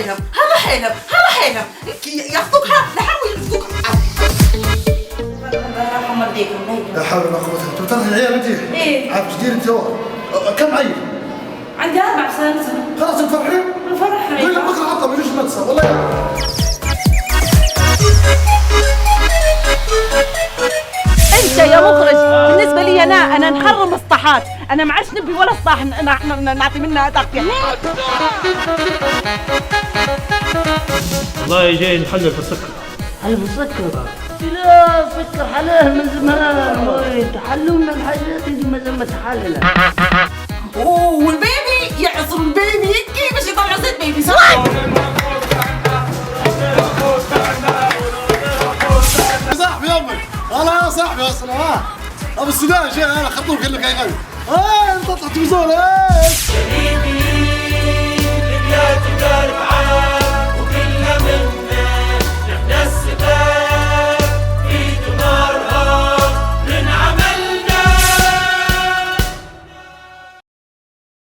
حيلهم ياخذوك لحم ويلفوك. لا حول ولا قوة. انتوا بتاخذ العيال انت؟ ايه عارف جدير انت. كم عيل؟ عندي 4 سنين. خلاص تفرحين؟ بفرح قولي بكره عطله ما يجوش المدرسة والله. انت يا مخرج بالنسبه لي انا نحرم اسطاحات، انا ما عادش نبي ولا اسطاح نعطي منها تغطيه. والله جاي نحلل في السكر. حلو مسكر؟ لا سكر حلال من زمان، وين تحللنا الحاجات اللي ما زال ما تحللها. والبيبي يعصر البيبي يبكي باش يطلع زيت بيبي صح؟ صاحبي امك والله يا صاحبي اصلا ابو السودان جاي انا خطوك قال لك يا غالي انت تطلع تلفزيون